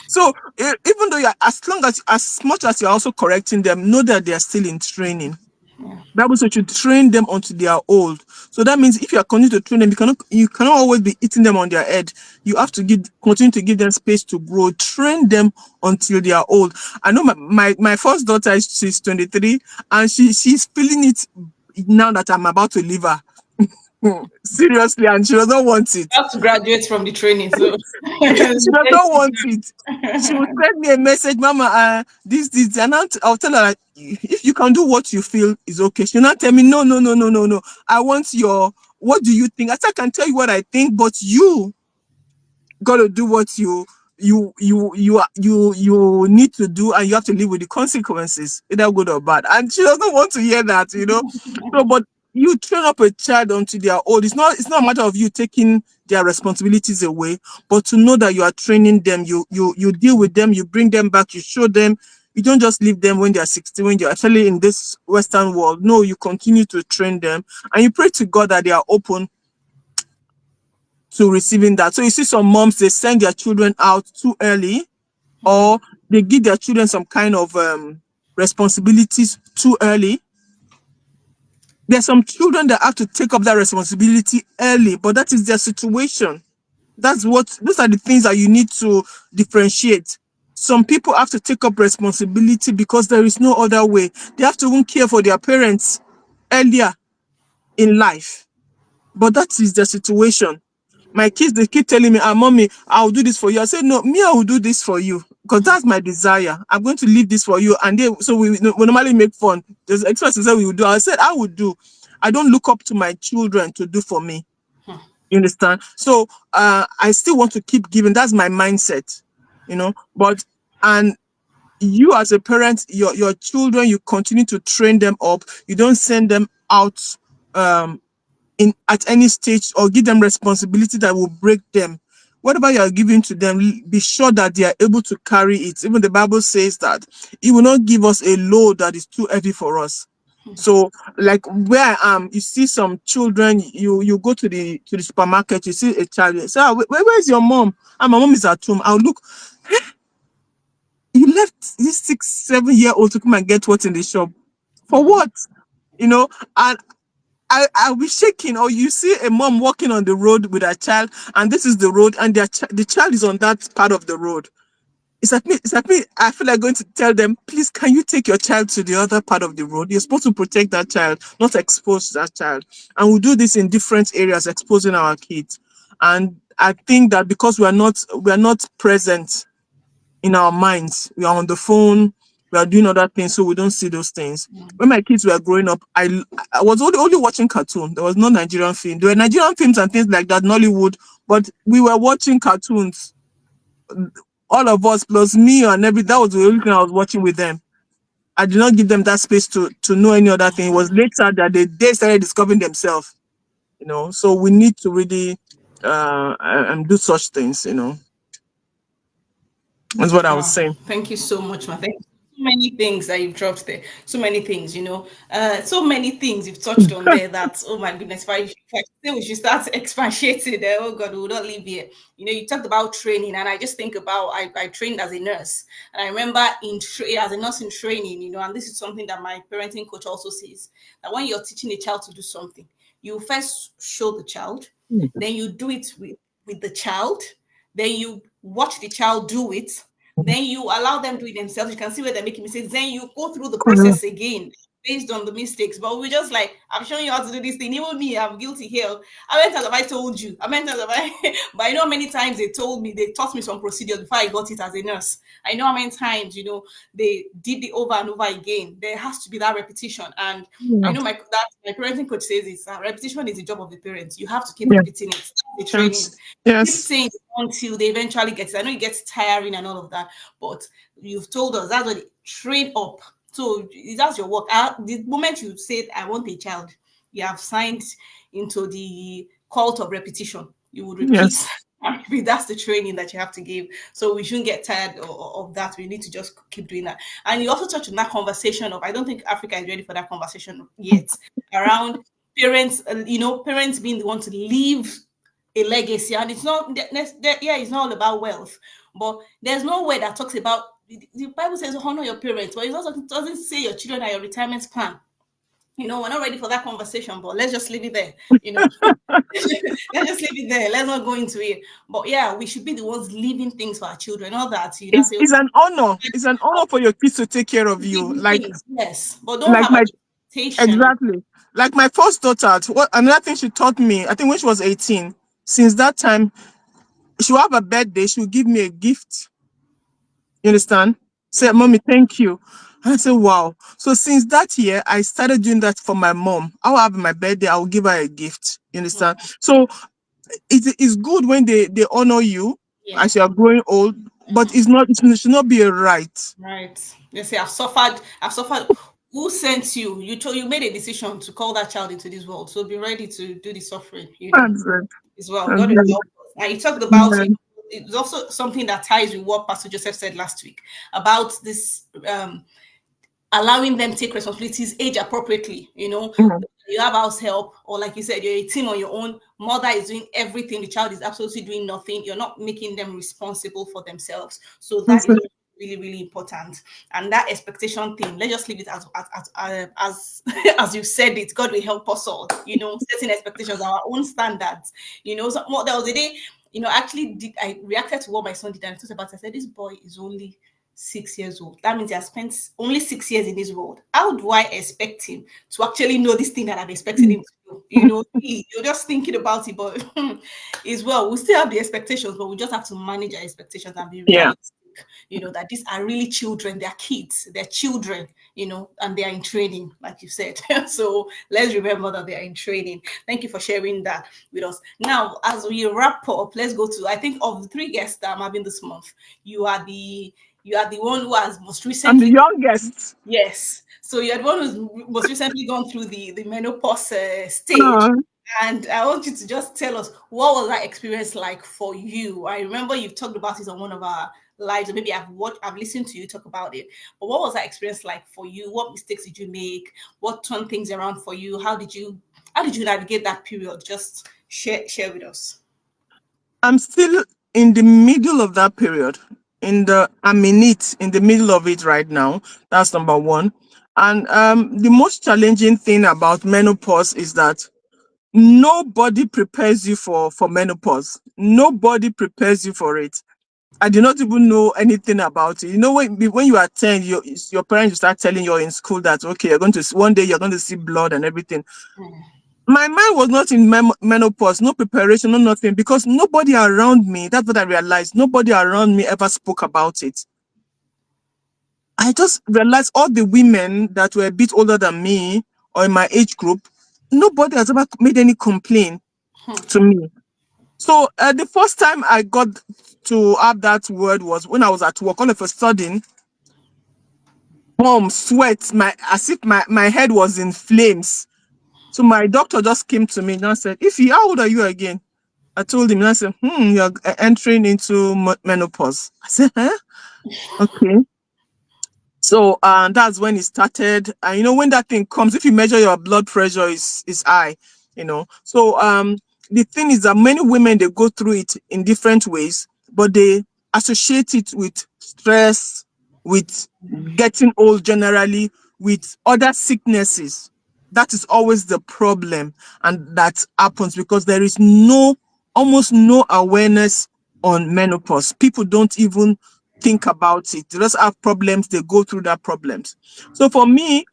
So even though as much as you're also correcting them, know that they are still in training. Bible says you train them until they are old. So that means if you are continuing to train them, you cannot always be eating them on their head. You have to continue to give them space to grow. Train them until they are old. I know my first daughter, she's 23, and she's feeling it now that I'm about to leave her. Seriously, and she does not want it. Have to graduate from the training, so She does not want it. She will send me a message, Mama, this, and I'll tell her, if you can do what you feel is okay. She'll not tell me, no, no, no, no, no, no. I want what do you think? I said, I can tell you what I think, but you got to do what you need to do, and you have to live with the consequences, either good or bad. And she doesn't want to hear that, So, but you train up a child until they are old. It's not a matter of you taking their responsibilities away, but to know that you are training them, you deal with them, you bring them back, you show them You don't just leave them when they are 16, when you're actually in this Western world. No, you continue to train them, and you pray to God that they are open to receiving that. So you see some moms, they send their children out too early, or they give their children some kind of responsibilities too early. There's some children that have to take up that responsibility early, but that is their situation. Those are the things that you need to differentiate. Some people have to take up responsibility because there is no other way. They have to even care for their parents earlier in life, but that is the situation. My kids, they keep telling me, ah, mommy, I'll do this for you. I said, no, me, I will do this for you because that's my desire. I'm going to leave this for you. And so we normally make fun. There's expressions that we will do. I said, I would do. I don't look up to my children to do for me. You understand? So I still want to keep giving. That's my mindset, But and you as a parent, your children, you continue to train them up. You don't send them out um in at any stage or give them responsibility that will break them. Whatever you are giving to them, be sure that they are able to carry it. Even the Bible says that He will not give us a load that is too heavy for us. So, like where I am, you see some children. You go to the supermarket, you see a child. You say, ah, where's your mom? Ah, my mom is at home. I'll look. You left this 6, 7 year old to come and get what in the shop for what? You know, and I'll be shaking. Or you see a mom walking on the road with her child, and this is the road, and the child is on that part of the road. It's like me. I feel like going to tell them, please, can you take your child to the other part of the road? You're supposed to protect that child, not expose that child. And we do this in different areas, exposing our kids. And I think that because we are not present in our minds. We are on the phone, we are doing other things, so we don't see those things. When my kids were growing up, I was only watching cartoon. There was no Nigerian film. There were Nigerian films and things like that, Nollywood, but we were watching cartoons. All of us, plus me and every that was the only thing I was watching with them. I did not give them that space to know any other thing. It was later that they started discovering themselves. So we need to really do such things. That's what I was Wow, saying. thank you so much, man. Thank you. So many things that you've dropped there. So many things, so many things you've touched on there that, oh my goodness, if I say we should start expatiating there, oh God, we will not leave here. You talked about training, and I just think about I trained as a nurse. And I remember as a nurse in training, and this is something that my parenting coach also says, that when you're teaching a child to do something, you first show the child, then you do it with the child, then you watch the child do it, then you allow them do it themselves. You can see where they're making mistakes. Then you go through the process again based on the mistakes. But we just like, I'm showing you how to do this thing. Even me, I'm guilty here. How many times have I told you? How many times have I? But I know how many times they taught me some procedures before I got it as a nurse. I know how many times, they did it over and over again. There has to be that repetition. And I Yeah. know my parenting coach says this, repetition is the job of the parents. You have to keep Yeah. repeating it. That's the training. Yes. Keep Yes. saying it until they eventually get it. I know it gets tiring and all of that, but you've told us that's what they train up. So that's your work. The moment you said, I want a child, you have signed into the cult of repetition. You would repeat Yes. and repeat. That's the training that you have to give. So we shouldn't get tired of that. We need to just keep doing that. And you also touched on that conversation of, I don't think Africa is ready for that conversation yet, around parents, parents being the one to leave a legacy. And it's not, yeah, it's not all about wealth, but there's no way that talks about, the Bible says honor your parents, but it doesn't say your children are your retirement plan. We're not ready for that conversation, but let's just leave it there. you know let's just leave it there. Let's not go into it. But yeah, we should be the ones leaving things for our children. Not that you now It's say, it's okay, an honor. It's an honor for your kids to take care of give you. me Like things, yes, but don't like have an my expectation. exactly. Like my first daughter, what another thing she taught me, I think when she was 18, since that time, she'll have a birthday, she'll give me a gift. You understand? Say, mommy, thank you. I said, wow. So since that year, I started doing that for my mom. I'll have my birthday, I'll give her a gift. You understand? So it is good when they honor you Yeah. as you are growing old, but it should not be a right. Right. They say, I've suffered. Who sent you? You made a decision to call that child into this world. So be ready to do the suffering, That's it. as well. That's God will it. help us. And you talked about, Yeah. it's also something that ties with what Pastor Joseph said last week about this allowing them take responsibilities age appropriately. Mm. You have house help, or like you said, you're a team on your own. Mother is doing everything, the child is absolutely doing nothing. You're not making them responsible for themselves. So that is really, really important. And that expectation thing, let's just leave it as as you said it. God will help us all. Setting expectations, our own standards. There was a day, actually did I reacted to what my son did, and I thought about it. I said, this boy is only 6 years old. That means he has spent only 6 years in this world. How do I expect him to actually know this thing that I'm expecting him to do? You're just thinking about it, but as well, we still have the expectations, but we just have to manage our expectations and be Yeah. realistic. That these are really children, they're kids, they're children, and they are in training, like you said. So let's remember that they are in training. Thank you for sharing that with us. Now, as we wrap up, let's go to, I think, of the three guests that I'm having this month, you are the one who has most I'm the recently. youngest. Yes. So you're the one who's most recently gone through the menopause stage. Uh, And I want you to just tell us, what was that experience like for you? I remember you've talked about it on one of our lives, or maybe I've listened to you talk about it. But what was that experience like for you? What mistakes did you make? What turned things around for you? How did you navigate that period? Just share with us. I'm still in the middle of that period. I'm in it, in the middle of it right now. That's number one. And the most challenging thing about menopause is that nobody prepares you for menopause. Nobody prepares you for it. I did not even know anything about it. When you are 10, your parents will start telling you in school that, okay, one day you're going to see blood and everything. My mind was not in menopause, no preparation, no nothing, because nobody around me, that's what I realized, nobody around me ever spoke about it. I just realized all the women that were a bit older than me or in my age group, nobody has ever made any complaint to me. So the first time I got to have that word was when I was at work. All of a sudden, sweat, as if my head was in flames. So my doctor just came to me and I said, Ify, how old are you again? I told him, and I said, you're entering into menopause. I said, huh? Okay. So that's when it started. And when that thing comes, if you measure your blood pressure is high, So the thing is that many women, they go through it in different ways, but they associate it with stress, with getting old generally, with other sicknesses. That is always the problem, and that happens because there is almost no awareness on menopause. People don't even think about it. They just have problems, they go through that problems. So for me,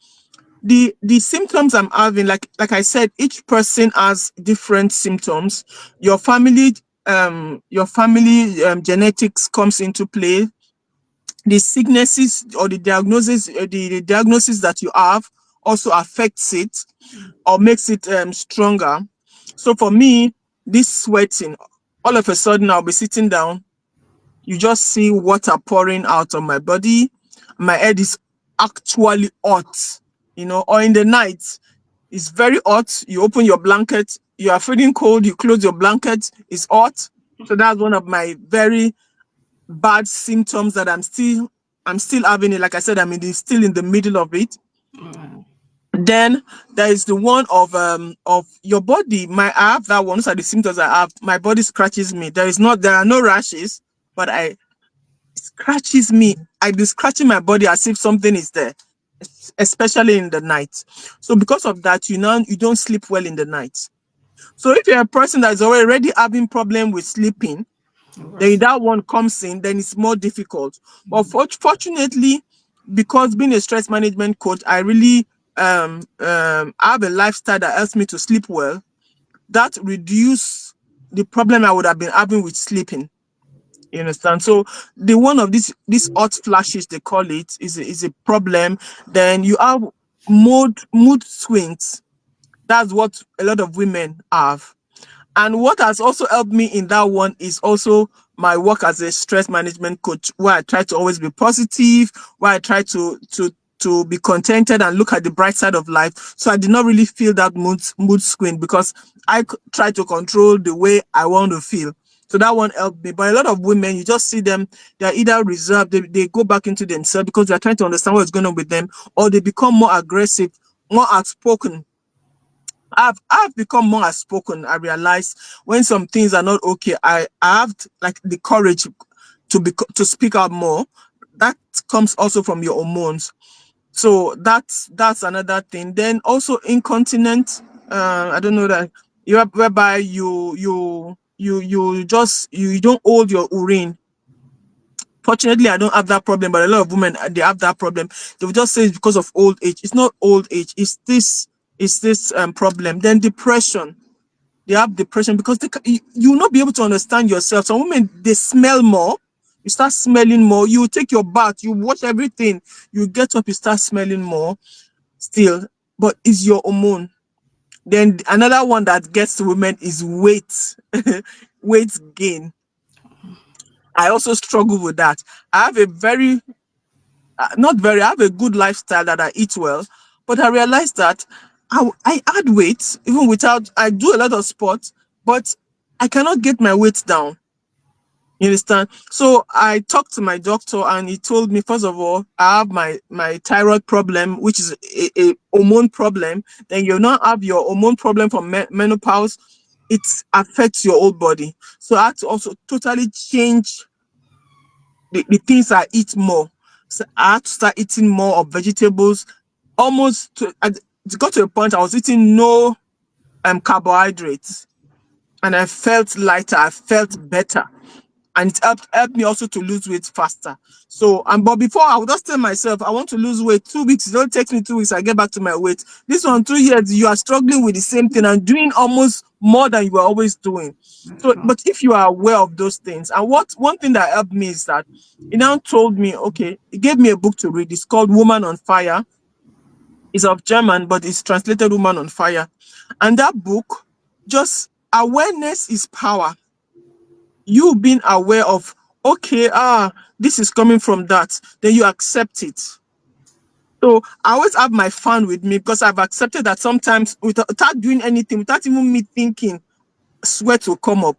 the symptoms I'm having, like I said, each person has different symptoms. Your family genetics comes into play. The sicknesses or the diagnosis that you have also affects it or makes it stronger. So for me, this sweating, all of a sudden I'll be sitting down, you just see water pouring out of my body. My head is actually hot, or in the night, it's very hot. You open your blanket, you are feeling cold, you close your blanket, it's hot. So that's one of my very bad symptoms that I'm still having it. Like I said, still in the middle of it. Then there is the one of your body. I have that one. Those are the symptoms I have. My body scratches me. There are no rashes, but I scratches me. I be scratching my body as if something is there, especially in the night. So because of that, you don't sleep well in the night. So if you're a person that is already having problem with sleeping, then that one comes in, then it's more difficult. But fortunately, because being a stress management coach, I really have a lifestyle that helps me to sleep well. That reduce the problem I would have been having with sleeping. You understand? So the one of these hot flashes, they call it, is a problem. Then you have mood swings. That's what a lot of women have. And what has also helped me in that one is also my work as a stress management coach, where I try to always be positive, where I try to be contented and look at the bright side of life. So I did not really feel that mood swing because I try to control the way I want to feel. So that one helped me. But a lot of women, you just see them, they're either reserved, they go back into themselves because they're trying to understand what's going on with them, or they become more aggressive, more outspoken. I've become more outspoken. I realize when some things are not okay, I have like the courage to speak out more. That comes also from your hormones. So that's another thing. Then also incontinent. I don't know that whereby you don't hold your urine. Fortunately, I don't have that problem, but a lot of women they have that problem. They will just say it's because of old age. It's not old age. It's this problem. Then depression. They have depression because you will not be able to understand yourself. Some women they smell more. You start smelling more. You take your bath. You wash everything. You get up. You start smelling more still, but it's your hormone. Then another one that gets to women is weight, weight gain. I also struggle with that. I have a very, not very, I have a good lifestyle that I eat well, but I realized that I add weight even without, I do a lot of sports, but I cannot get my weight down. You understand? So I talked to my doctor and he told me, first of all, I have my thyroid problem, which is a hormone problem. Then you now have your hormone problem from menopause. It affects your whole body. So I had to also totally change the things I eat more. So I had to start eating more of vegetables. It got to a point I was eating no carbohydrates and I felt lighter. I felt better, and it helped me also to lose weight faster. So, but before I would just tell myself, I want to lose weight 2 weeks. It don't take me 2 weeks, I get back to my weight. This one, 2 years, you are struggling with the same thing and doing almost more than you were always doing. So, but if you are aware of those things, and what one thing that helped me is that he now told me, okay, he gave me a book to read. It's called Woman on Fire. It's of German, but it's translated Woman on Fire. And that book, just awareness is power. You being aware of, okay, this is coming from that, then you accept it. So I always have my fan with me because I've accepted that sometimes without doing anything, without even me thinking, sweat will come up.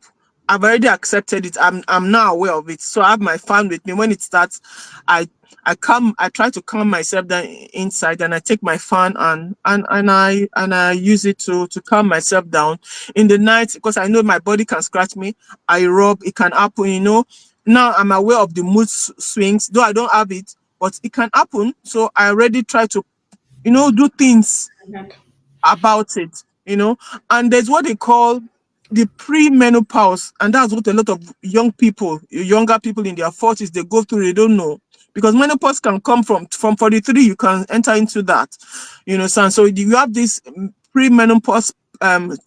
I've already accepted it. I'm now aware of it. So I have my fan with me. When it starts, I I try to calm myself down inside, and I take my fan and I use it to calm myself down. In the night, because I know my body can scratch me, I rub, it can happen, Now I'm aware of the mood swings, though I don't have it, but it can happen. So I already try to, do things about it, and there's what they call the pre-menopause, and that's what a lot of younger people in their 40s, they go through. They don't know, because menopause can come from 43. You can enter into that, so you have this pre-menopause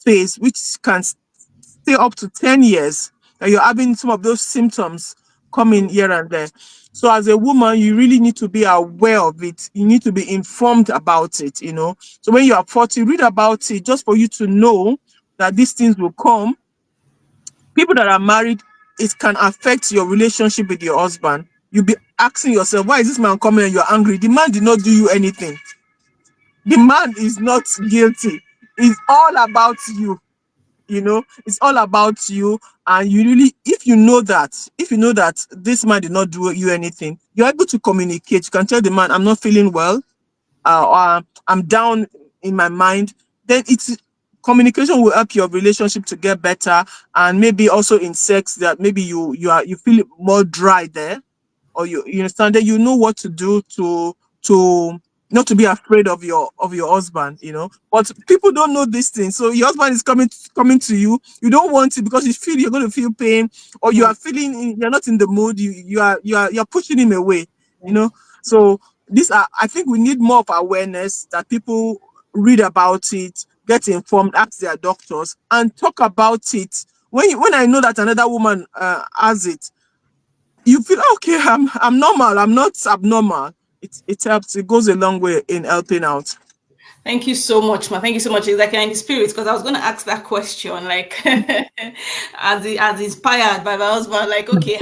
phase, which can stay up to 10 years, and you're having some of those symptoms coming here and there. So as a woman, you really need to be aware of it. You need to be informed about it. So when you are 40, read about it just for you to know that these things will come. People that are married, it can affect your relationship with your husband. You'll be asking yourself, why is this man coming and you're angry? The man did not do you anything. The man is not guilty. It's all about you. It's all about you. And you really, if you know that this man did not do you anything, you're able to communicate. You can tell the man, I'm not feeling well, or I'm down in my mind. Then it's communication will help your relationship to get better. And maybe also in sex, that maybe you feel more dry there, or you understand that you know what to do to not to be afraid of your husband. But people don't know these things. So your husband is coming to you, you don't want it because you feel you're going to feel pain, or you are feeling you're not in the mood, you're pushing him away. you know so these are, I think we need more of awareness, that people read about it, get informed, ask their doctors and talk about it. When I know that another woman has it, you feel okay. I'm normal. I'm not abnormal. It helps. It goes a long way in helping out. Thank you so much, ma. Thank you so much. It's like you're in the spirit, because I was going to ask that question, like, as inspired by my husband, like, okay,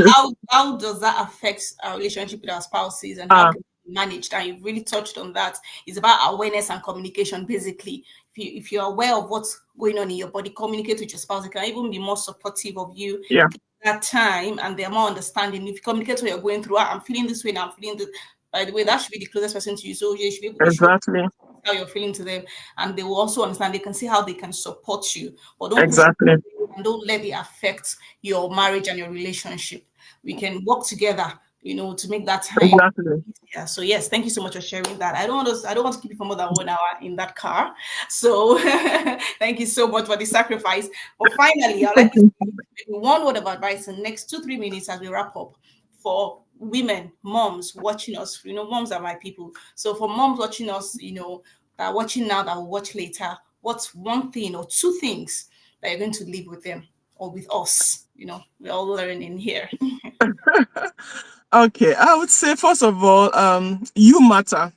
how does that affect our relationship with our spouses, and how Ah, can we manage that? You really touched on that. It's about awareness and communication, basically. If you're aware of what's going on in your body, communicate with your spouse. It can even be more supportive of you. yeah. that time and they're more understanding. If you communicate what you're going through, "Ah, I'm feeling this way now, I'm feeling this." By the way, that should be the closest person to you. So you should Exactly. how you're feeling to them, and they will also understand. They can see how they can support you, but don't push it Exactly. and don't let it affect your marriage and your relationship. We can work together, to make that time Exactly. easier. So yes, thank you so much for sharing that. I don't want to keep you for more than 1 hour in that car. So thank you so much for the sacrifice. But finally, I'd like you to give me one word of advice in the next 2-3 minutes as we wrap up for women, moms watching us. Moms are my people. So for moms watching us, that are watching now, that will watch later, what's one thing or two things that you're going to leave with them or with us? We're all learning here. Okay, I would say first of all, you matter.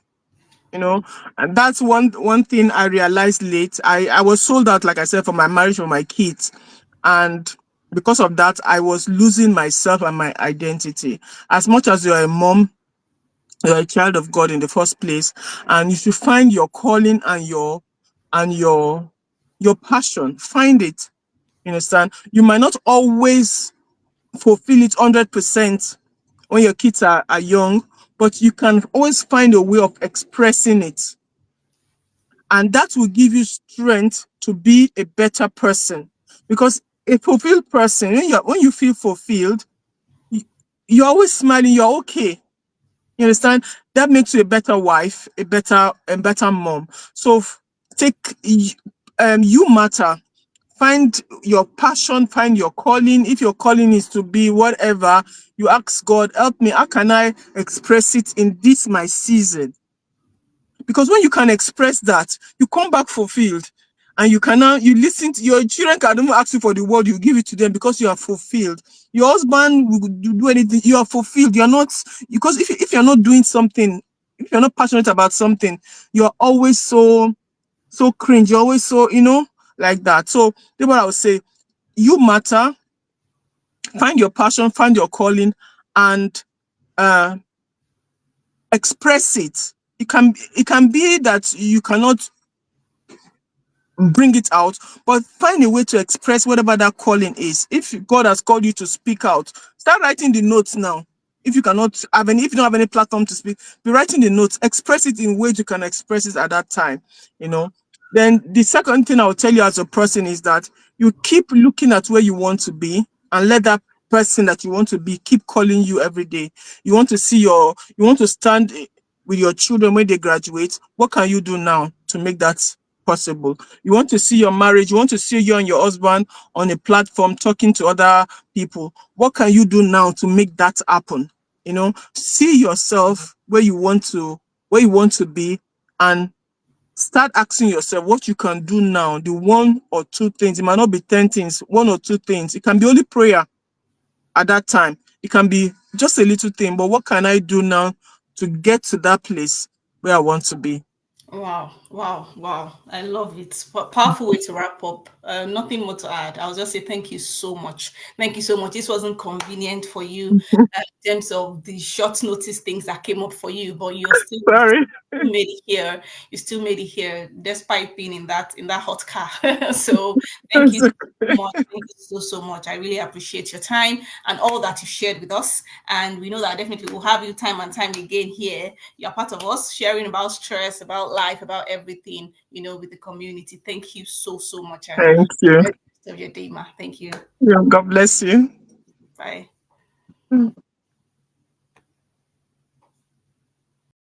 You know, and that's one thing I realized late. I was sold out, like I said, for my marriage, for my kids, and because of that, I was losing myself and my identity. As much as you're a mom, you're a child of God in the first place, and you should find your calling and your passion. Find it. You understand? You might not always fulfill it 100% when your kids are young, but you can always find a way of expressing it. And that will give you strength to be a better person. Because a fulfilled person, when you feel fulfilled, you, you're always smiling, you're okay. You understand? That makes you a better wife, a better mom. So take you matter. Find your passion, find your calling. If your calling is to be whatever, you ask God, help me. How can I express it in this my season? Because when you can express that, you come back fulfilled. And you can now you listen to your children can even ask you for the word, you give it to them because you are fulfilled. Your husband will do anything, you are fulfilled. You're not because if you're not doing something, if you're not passionate about something, you're always so cringe, you're always so, like that. So that's what I would say. You matter, find your passion, find your calling, and uh express it. It can be that you cannot bring it out, but find a way to express whatever that calling is. If God has called you to speak out, start writing the notes now. If you don't have any platform to speak, be writing the notes, express it in ways you can express it at that time, you know. Then the second thing I'll tell you as a person is that you keep looking at where you want to be and let that person that you want to be keep calling you every day. You want to stand with your children when they graduate. What can you do now to make that possible? You want to see your marriage, you want to see you and your husband on a platform talking to other people. What can you do now to make that happen? See yourself where you want to be, and start asking yourself what you can do now. The one or two things, it might not be 10 things, one or two things. It can be only prayer at that time. It can be just a little thing, but what can I do now to get to that place where I want to be? Wow, wow, wow. I love it. Powerful way to wrap up. Nothing more to add. I'll just say thank you so much. Thank you so much. This wasn't convenient for you in terms of the short notice things that came up for you, but you Sorry. still made it here. You still made it here despite being in that hot car. So thank you so much. Thank you so much. I really appreciate your time and all that you shared with us. And we know that definitely we'll have you time and time again here. You're part of us, sharing about stress, about life, about everything, with the community. Thank you so much. And Thank you. enjoy the rest of your day, ma. Thank you. Yeah, God bless you. Bye.